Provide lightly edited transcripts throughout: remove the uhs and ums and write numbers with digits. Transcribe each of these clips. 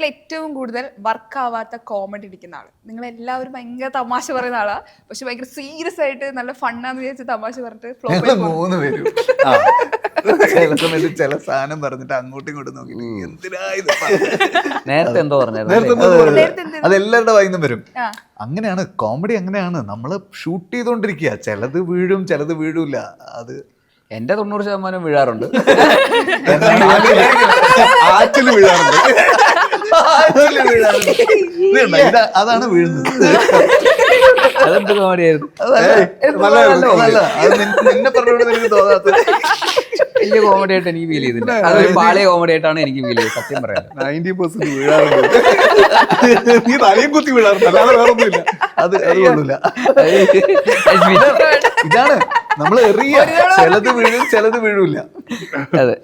ജീവിതത്തിൽ ഏറ്റവും കൂടുതൽ വർക്ക് ആവാത്ത കോമഡി ഇരിക്കുന്ന ആള്? നിങ്ങൾ എല്ലാവരും ഭയങ്കര തമാശ പറയുന്ന ആളാ, പക്ഷെ ഭയങ്കര സീരിയസ് ആയിട്ട് നല്ല ഫണ്ണാന്ന് വിചാരിച്ച് തമാശ പറഞ്ഞിട്ട് മൂന്ന് പേരും ചില സമയത്ത് ചില സാധനം പറഞ്ഞിട്ട് അങ്ങോട്ടും ഇങ്ങോട്ടും നോക്കി എന്തിനാ ഇത് നേരത്തെ എന്തോ അതെല്ലാവരുടെ വായിന്നും വരും. അങ്ങനെയാണ് കോമഡി, അങ്ങനെയാണ്. നമ്മള് ഷൂട്ട് ചെയ്തോണ്ടിരിക്കുക, ചിലത് വീഴും ചിലത് വീഴൂല. അത് എന്റെ 90% വീഴാറുണ്ട്. ആറ്റില് വീഴാറുണ്ട്. അതാണ് വീഴുന്നത്. അതെന്ത് കോമഡിയായിരുന്നു. നിന്നെ പറഞ്ഞോണ്ട് എനിക്ക് തോന്നാത്ത വലിയ കോമഡി ആയിട്ട് എനിക്ക് ഫീൽ ചെയ്തില്ല. അതൊരു പാളിയ കോമഡി ആയിട്ടാണ് എനിക്ക് ഫീൽ ചെയ്തത്, സത്യം പറയാം. 90% വീഴാറുണ്ട്. നീ തലയും കുത്തി വീഴാറുണ്ട്, അല്ലാതെ വേറൊന്നുമില്ല. അത് കൊള്ളൂല. ഇതാണ് നമ്മൾ എറിയ, ചിലത് വീഴും ചിലത് വീഴൂല. അതെ,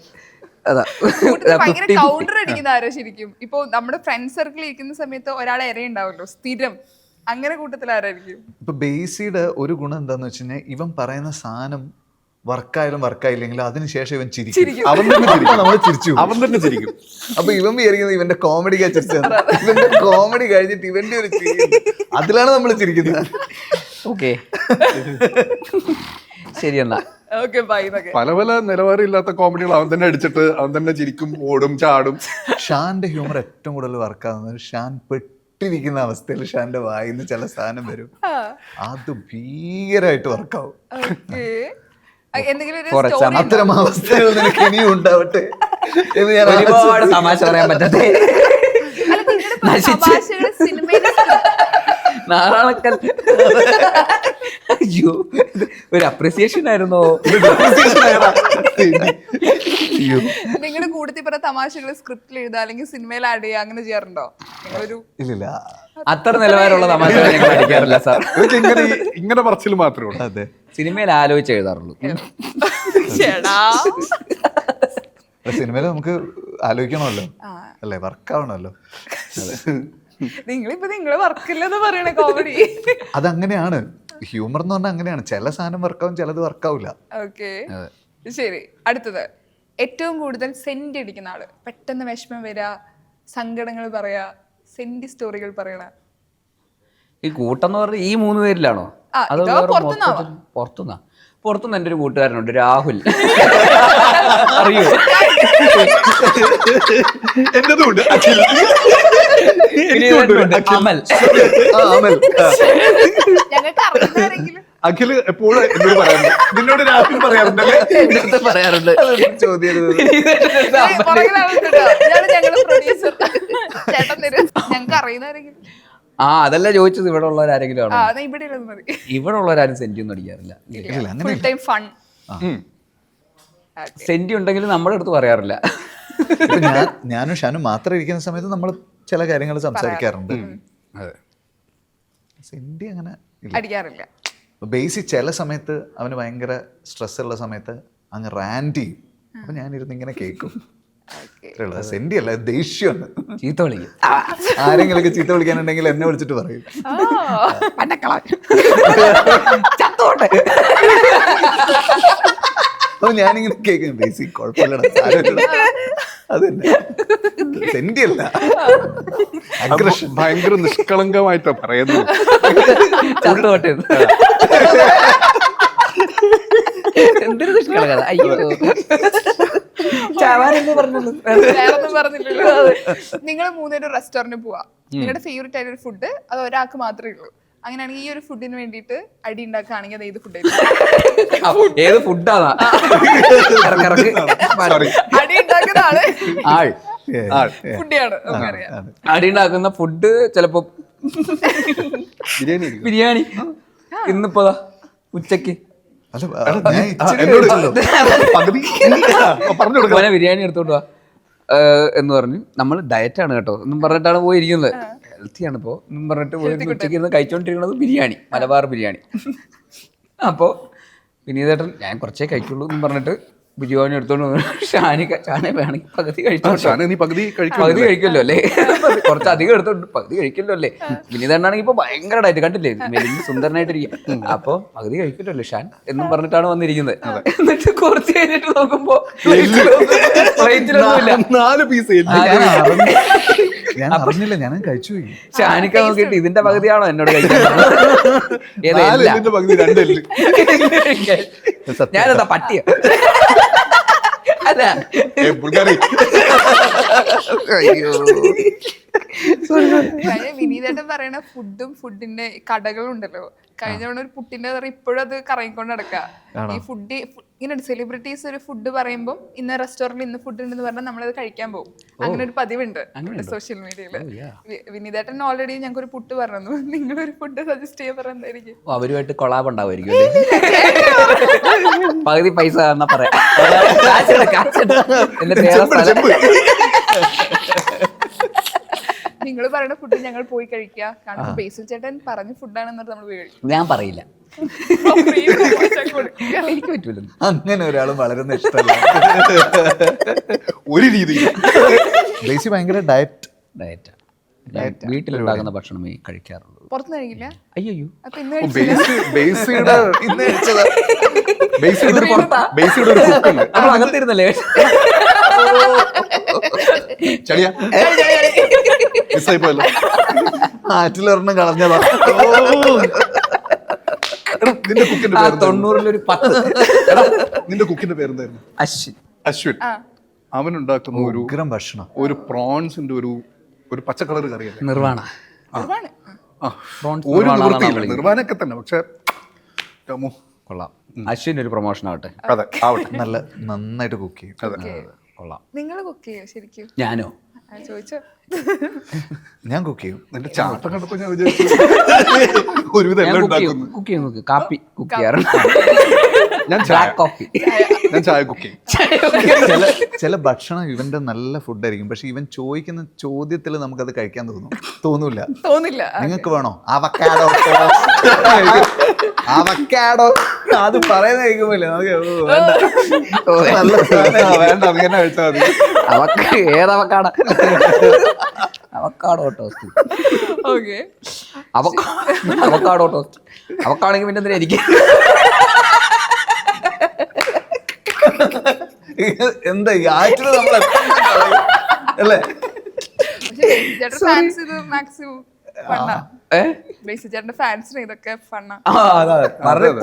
അതാ ഭയങ്കര കൗണ്ടർ അടിക്കുന്ന ആരോ ശരിക്കും. ഇപ്പൊ നമ്മുടെ ഫ്രണ്ട് സർക്കിളിൽ ഇരിക്കുന്ന സമയത്ത് ഒരാളെ എറിയുണ്ടാവല്ലോ സ്ഥിരം, അങ്ങനെ കൂട്ടത്തിൽ ആരായിരിക്കും? ഇപ്പൊ ബേസിയുടെ ഒരു ഗുണം എന്താന്ന് വെച്ച് കഴിഞ്ഞാൽ ഇവൻ പറയുന്ന സാധനം വർക്കായാലും വർക്കായില്ലെങ്കിലും അതിനുശേഷം ഇവൻ ചിരിക്കും. അവൻ നമ്മൾ ചിരിച്ചു, അവൻ തന്നെ ചിരിക്കും. അപ്പൊ ഇവൻ വിചാരിക്കുന്നത് ഇവന്റെ കോമഡിക്കാ ചിരിച്ചത്. ഇവന്റെ കോമഡി കഴിഞ്ഞിട്ട് ഇവന്റെ ഒരു ചിരി, അതിലാണ് നമ്മൾ ചിരിക്കുന്നത്. ഓക്കെ, ശരിയെന്നാ. പല പല നിലവാരമില്ലാത്ത കോമഡികൾ അവൻ തന്നെ അടിച്ചിട്ട് അവൻ തന്നെ ചിരിക്കും, ഓടും, ചാടും. ഷാന്റെ ഹ്യൂമർ ഏറ്റവും കൂടുതൽ വർക്കാവുന്നത് ഷാൻ പെട്ടിരിക്കുന്ന അവസ്ഥയിൽ ഷാന്റെ വായിന്ന് ചില സാധനം വരും, അത് ഭീകരമായിട്ട് വർക്കാവും. അത്തരം അവസ്ഥകൾ നിനക്ക് ഇനിയും ഉണ്ടാവട്ടെ എന്ന് ഞാൻ ഒരുപാട് തമാശ പറയാൻ പറ്റത്തെ നാറാളക്കൽ. അയ്യോ, ഒരു അപ്രിസിയേഷൻ ആയിരുന്നോ? നിങ്ങളുടെ കൂട്ടത്തിൽ പറഞ്ഞ തമാശകൾ സ്ക്രിപ്റ്റിൽ എഴുതുക അല്ലെങ്കിൽ സിനിമയിൽ ആഡ് ചെയ്യുക, അങ്ങനെ ചെയ്യാറുണ്ടോ? ഇല്ല, അത്ര നിലവാരമുള്ള തമാശ ഞങ്ങൾ അടിക്കാറില്ല സാർ. ഇങ്ങനെ പറച്ചിൽ മാത്രമേ ഉള്ളൂ. അതെ, സിനിമയിൽ ആലോചിച്ച് എഴുതാറുള്ളൂ. സിനിമയിൽ നമുക്ക് ആലോചിക്കണമല്ലോ, അല്ലേ, വർക്കാവണമല്ലോ. നിങ്ങളിപ്പോ നിങ്ങള് വർക്കില്ലെന്ന് പറയണ കോമഡി. അതങ്ങനെയാണ്, ഹ്യൂമർ എന്ന് പറഞ്ഞാൽ അങ്ങനെയാണ്. ചില സാധനം വർക്കാവും, ചിലത് വർക്കാവില്ല. ഓക്കെ, ശരി. അടുത്തത്, ഏറ്റവും കൂടുതൽ സെന്റ് അടിക്കുന്ന ആള്, പെട്ടെന്ന് വിഷമം വരാ, സങ്കടങ്ങൾ പറയാ, സെന്റ് സ്റ്റോറികൾ പറയണ. ഈ കൂട്ടെന്ന് പറഞ്ഞ ഈ 3 പേരിലാണോ? അത് പുറത്തുനിന്ന് എൻ്റെ ഒരു കൂട്ടുകാരനുണ്ട്, രാഹുൽ. അറിയോ? എന്നതുണ്ട് അമൽ. അഖില് എപ്പോഴും എന്നോട് പറയാറുണ്ട്, നിന്നോട് രാഹുൽ പറയാറുണ്ടല്ലേ? പറയാറുണ്ട്. ചോദ്യം ഞങ്ങൾക്ക് അറിയുന്നവരെങ്കിലും. ആ, അതല്ല ചോദിച്ചത്. ഇവിടെ ഉള്ളവരാരെങ്കിലും ആണോ? ഇവിടെ ഉള്ളവരാരും സെന്റി ഒന്നും അടിക്കാറില്ല. സെന്റി ഉണ്ടെങ്കിലും നമ്മുടെ അടുത്ത് പറയാറില്ല. ഞാനും ഷാനും മാത്രം ഇരിക്കുന്ന സമയത്ത് നമ്മൾ ചില കാര്യങ്ങൾ സംസാരിക്കാറുണ്ട്. സെന്റി അങ്ങനെ അടിക്കാറില്ല. ബേസിക് ചില സമയത്ത് അവന് ഭയങ്കര സ്ട്രെസ് ഉള്ള സമയത്ത് അങ്ങ് റാൻഡ് ചെയ്യും. അപ്പൊ ഞാനിരുന്ന് ഇങ്ങനെ കേൾക്കും. സെന്റി അല്ല, ദേഷ്യമാണ്. ചീത്ത വിളിക്കും. ആരെങ്കിലൊക്കെ ചീത്ത വിളിക്കാനുണ്ടെങ്കിൽ എന്നെ വിളിച്ചിട്ട് പറയും. അപ്പൊ ഞാനിങ്ങനെ കേൾക്കും, ബേസിക് കുഴപ്പമില്ലടാ, അതന്നെ, സെന്റി അല്ല. ഭയങ്കര നിഷ്കളങ്കമായിട്ടാ പറയുന്നത്. എന്തൊരു നിഷ്കളങ്കത. അയ്യോ, വേറൊന്നും പറഞ്ഞില്ലല്ലോ. നിങ്ങൾ 3 പേരും റെസ്റ്റോറന്റിൽ പോവാ, നിങ്ങളുടെ ഫേവറേറ്റ് ആയിട്ട് ഒരു ഫുഡ് അത് ഒരാൾക്ക് മാത്രമേ ഉള്ളൂ. അങ്ങനെയാണെങ്കിൽ ഈ ഒരു ഫുഡിന് വേണ്ടിയിട്ട് അടി ഉണ്ടാക്കുകയാണെങ്കിൽ അത് ഏത് ഫുഡ്? ഏത് ഫുഡാണ് അടി ഉണ്ടാക്കുന്ന ആള്? ഫുഡിയാണ്. അടി ഉണ്ടാക്കുന്ന ഫുഡ് ചിലപ്പോ ബിരിയാണി. ഇന്നിപ്പോ ഉച്ചക്ക് ബിരിയാണി എടുത്തോണ്ട് വാ എന്ന് പറഞ്ഞു. നമ്മൾ ഡയറ്റാണ് കേട്ടോ എന്നും പറഞ്ഞിട്ടാണ് പോയിരിക്കുന്നത്. ഹെൽത്തിയാണ് ഇപ്പോൾ എന്നും പറഞ്ഞിട്ട് പോയി ഉച്ചയ്ക്ക് ഇരുന്ന് കഴിച്ചോണ്ടിരിക്കുന്നത് ബിരിയാണി, മലബാർ ബിരിയാണി. അപ്പോൾ വിനീതേട്ടൻ ഞാൻ കുറച്ചേ കഴിക്കുള്ളൂ എന്നും പറഞ്ഞിട്ട് ബിരിയാണി എടുത്തോണ്ട് ഷാനെ വേണമെങ്കിൽ പകുതി കഴിക്കുമല്ലോ അല്ലേ, കുറച്ച് അധികം എടുത്തോണ്ട് പകുതി കഴിക്കല്ലോ അല്ലേ. വിനീതണ്ണാണെങ്കിൽ ഇപ്പൊ ഭയങ്കരമായിട്ട് കണ്ടില്ലേ, വലിയ സുന്ദരനായിട്ടിരിക്കും. അപ്പൊ പകുതി കഴിക്കല്ലോ അല്ലേ ഷാൻ എന്നും പറഞ്ഞിട്ടാണ് വന്നിരിക്കുന്നത്. എന്നിട്ട് കുറച്ച് കഴിഞ്ഞിട്ട് നോക്കുമ്പോ പ്ലേറ്റിലൊന്നുമില്ല, 4 പീസ് ഞാൻ അറിഞ്ഞില്ല, ഞാനും കഴിച്ചു പോയി. ഷാനിക്ക നോക്കിയിട്ട് ഇതിന്റെ പകുതിയാണോ എന്നോട് കഴിക്കാൻ പറഞ്ഞത്? ഏത് നാല് എല്ല? എല്ലിന്റെ പകുതി 2 എല്ല്. ഞാനെന്താ പട്ടിയ? അല്ല ബുൾഗാറി. അയ്യോ വിനീതേട്ടൻ പറയണ ഫുഡിന്റെ കടകളും ഉണ്ടല്ലോ. കഴിഞ്ഞ തവണ ഒരു പുട്ടിന്റെ കറി ഇപ്പോഴും അത് കറങ്ങിക്കൊണ്ട് നടക്കുക. ഈ ഫുഡ് ഇങ്ങനെ സെലിബ്രിറ്റീസ് ഒരു ഫുഡ് പറയുമ്പോൾ ഇന്ന റെസ്റ്റോറന്റിൽ ഇന്ന് ഫുഡ് ഉണ്ടെന്ന് പറഞ്ഞാൽ നമ്മളത് കഴിക്കാൻ പോകും. അങ്ങനെ ഒരു പതിവുണ്ട് സോഷ്യൽ മീഡിയയില്. വിനീതേട്ടൻ ഓൾറെഡി ഞങ്ങൾക്ക് ഒരു പുട്ട് പറഞ്ഞു. നിങ്ങളൊരു ഫുഡ് സജസ്റ്റ് ചെയ്യാൻ പറയുന്നതായിരിക്കും. അവരുമായിട്ട് കൊളാബ് ഉണ്ടാവുമായിരിക്കും. പകുതി പൈസ എന്നാ പറയാ. നിങ്ങൾ പറയുന്ന ഫുഡ് ഞങ്ങൾ പോയി കഴിക്കുക. കാരണം ബേസിൽ ചേട്ടൻ പറഞ്ഞ ഫുഡാണെന്ന് നമ്മൾ പോയി കഴിക്കും. ഞാൻ പറയില്ല, എനിക്ക് പറ്റൂല. അങ്ങനെ ഒരാളും വളരുന്ന ഇഷ്ടമല്ല. ഒരു രീതിയിൽ ബേസി ഭയങ്കര ഡയറ്റാ. വീട്ടിലുണ്ടാകുന്ന ഭക്ഷണമേ കഴിക്കാറുള്ളൂ, പുറത്തുനിന്ന് കഴിക്കില്ല. അയ്യോ അപ്പൊ ഇന്ന് കഴിച്ചില്ല. ബേസിയുടെ ഇന്ന് കഴിച്ചതാ. ബേസിയുടെ ഒരു കുക്ക് ഉണ്ട്. നമ്മൾ അകത്തിരുന്നല്ലേ ചളിയാ മിസ്സായി പോയല്ലോ. ആറ്റിലൊരെണ്ണം കളഞ്ഞതാ. നിന്റെ കുക്കിന്റെ ആ പേര് 90-ൽ 10. നിന്റെ കുക്കിന്റെ പേരെന്തായിരുന്നു? അശ്വിൻ. അശ്വിൻ. അവനുണ്ടാക്കുന്ന ഉഗ്രം ഭക്ഷണം. ഒരു പ്രോൺസിന്റെ ഒരു പച്ച കളർ കറിയല്ലേ? നിർവാണ. ഒരു നിവൃത്തിയില്ല, നിർവാനൊക്കെ തന്നെ. പക്ഷെ കൊള്ളാം. അശ്വിൻ ഒരു പ്രൊമോഷൻ ആവട്ടെ. അതെ ആവട്ടെ. നന്നായിട്ട് കുക്ക് ചെയ്യും. അതെ കൊള്ളാം. നിങ്ങൾ കുക്ക് ചെയ്യോ ശരിക്കും? ഞാനോ? ചോദിച്ചോ. ഞാൻ കുക്ക് ചെയ്യും. നിന്റെ ചാട്ടം കണ്ടപ്പോ ഞാൻ വിചാരിച്ചു ഒരുവിധം എല്ലാം ഉണ്ടാക്കുന്നു. കുക്ക് ചെയ്യും. കാപ്പി കുക്ക് ചെയ്യാറുണ്ട്. ഞാൻ കോഫി. ഞാൻ ചായ കുക്ക് ചെയ്യും. ചില ഭക്ഷണം ഇവന്റെ നല്ല ഫുഡായിരിക്കും, പക്ഷെ ഇവൻ ചോദിക്കുന്ന ചോദ്യത്തിൽ നമുക്കത് കഴിക്കാൻ തോന്നൂല. നിങ്ങൾക്ക് വേണോ അവക്കാഡോ? അവക്കാഡോ അത് പറയുന്ന കേൾക്കുമ്പോല്ലേ വേണ്ട അങ്ങനെ കഴിച്ചാൽ മതി. ഏതവക്കാട? Avocado toast. Avocado toast. അവക്കാണെങ്കിൽ പിന്നെ എന്തിനാ എനിക്ക്? എന്താ ഈ ആറ്റില് നമ്മൾ അല്ലേ? ചേട്ടന്റെ ഫാൻസിന് ഇതൊക്കെ ഫണ്ണാ.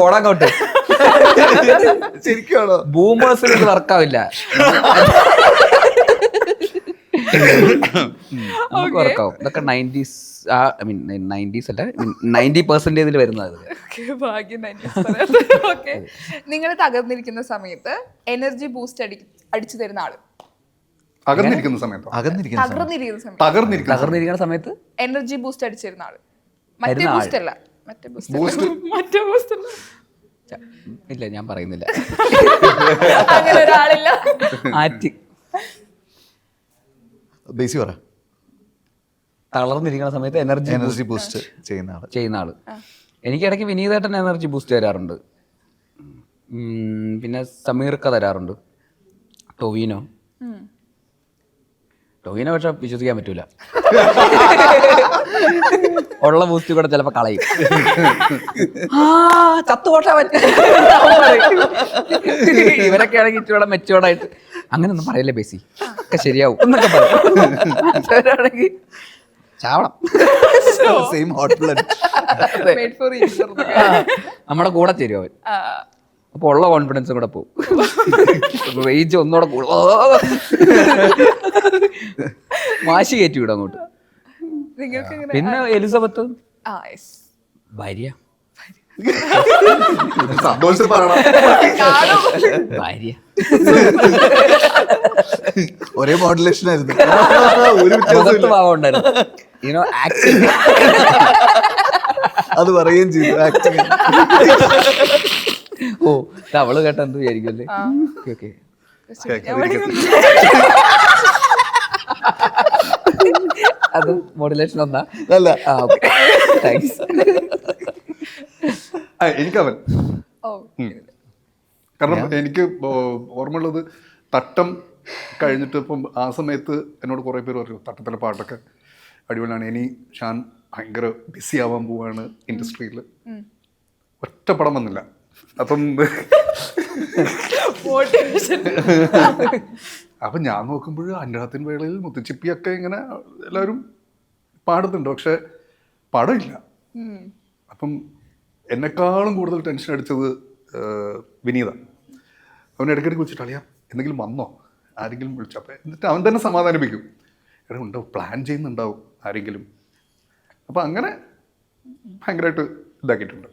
കൊടങ്ങോട്ട് ശരിക്കാണോ? ബൂമേഴ്സിന് ഇത് വർക്കാവില്ല. നമുക്ക് വർക്കാവും. ഇതൊക്കെ 90s അല്ല 90% വരുന്നത്. നിങ്ങൾ തകർന്നിരിക്കുന്ന സമയത്ത് എനർജി ബൂസ്റ്റ് അടിച്ചു തരുന്ന ആള്. അകന്നിരിക്കുന്ന സമയത്തോ? തകർന്നിരിക്കുന്ന സമയത്ത് എനർജി ബൂസ്റ്റ് അടിച്ചു തരുന്ന ആള്. മറ്റേ ബൂസ്റ്റ് അല്ല. മറ്റേ ബൂസ്റ്റ് അല്ല. ഇല്ല, ഞാൻ പറയുന്നില്ല. അങ്ങനെ ഒരാളില്ല. ആറ്റി ബേസി പറ. തളർന്നിരിക്കുന്ന സമയത്ത് എനർജി ബൂസ്റ്റ് ചെയ്യുന്ന ആള്. എനിക്കിടയ്ക്ക് വിനീതേട്ടൻ എനർജി ബൂസ്റ്റ് തരാറുണ്ട്. പിന്നെ സമീർക്ക തരാറുണ്ട്. ടൊവിനോ പക്ഷെ വിശ്വസിക്കാൻ പറ്റൂല. ഉള്ള ബൂസ്റ്റ് കൂടെ ചിലപ്പോ കളയും. ചത്തുപോട്ടാ പറ്റും. ഇവരൊക്കെ ആണെങ്കിൽ ഇച്ചിരി മെച്ചോർഡായിട്ട് അങ്ങനെയൊന്നും പറയല്ലേ ബേസി, ഒക്കെ ശരിയാവും എന്നൊക്കെ പറയും. ചാവണം. നമ്മുടെ കൂടെ തരും അവൻ. അപ്പൊ ഉള്ള കോൺഫിഡൻസും കൂടെ പോകും. റേഞ്ച് ഒന്നുകൂടെ കൂടും. വാശി കയറ്റി വിടും അങ്ങോട്ട്. പിന്നെ എലിസബത്ത് ഭാര്യ ഭാര്യ ഒരേ മോഡുലേഷൻ ആയിരുന്നു. മുഖത്ത് ഭാവം ഉണ്ടായിരുന്നു. ആക്ടിങ് അത് പറയുകയും ചെയ്തു. ആക്ടിങ്. ഓ അവള് കേട്ട എന്ത് വിചാരിക്കും അല്ലേ? ഓക്കെ അത് മോഡുലേഷൻ ഒന്നാ? അല്ല. താങ്ക്സ്. എനിക്കവൻ കാരണം എനിക്ക് ഓർമ്മയുള്ളത് തട്ടം കഴിഞ്ഞിട്ട് ഇപ്പം ആ സമയത്ത് എന്നോട് കുറേ പേര് പറഞ്ഞു തട്ടത്തിലെ പാട്ടൊക്കെ അടിപൊളിയാണ്, ഇനി ഷാൻ ഭയങ്കര ബിസി ആവാൻ പോവാണ് ഇൻഡസ്ട്രിയിൽ. ഒറ്റ പടം വന്നില്ല. അപ്പം അപ്പം ഞാൻ നോക്കുമ്പോൾ അനുരാധത്തിൻ വേളയിൽ മുത്തുച്ചിപ്പിയൊക്കെ ഇങ്ങനെ എല്ലാവരും പാടുന്നുണ്ട്, പക്ഷെ പടമില്ല. അപ്പം എന്നെക്കാളും കൂടുതൽ ടെൻഷൻ അടിച്ചത് വിനീത. അവൻ ഇടയ്ക്കിടയ്ക്ക് വിളിച്ചിട്ട് അളിയാ എന്തെങ്കിലും വന്നോ, ആരെങ്കിലും വിളിച്ചു. അപ്പം എന്നിട്ട് അവൻ തന്നെ സമാധാനിപ്പിക്കും, എടാ ഉണ്ടാവും, പ്ലാൻ ചെയ്യുന്നുണ്ടാവും ആരെങ്കിലും. അപ്പം അങ്ങനെ ഭയങ്കരമായിട്ട് ഇതാക്കിയിട്ടുണ്ട്.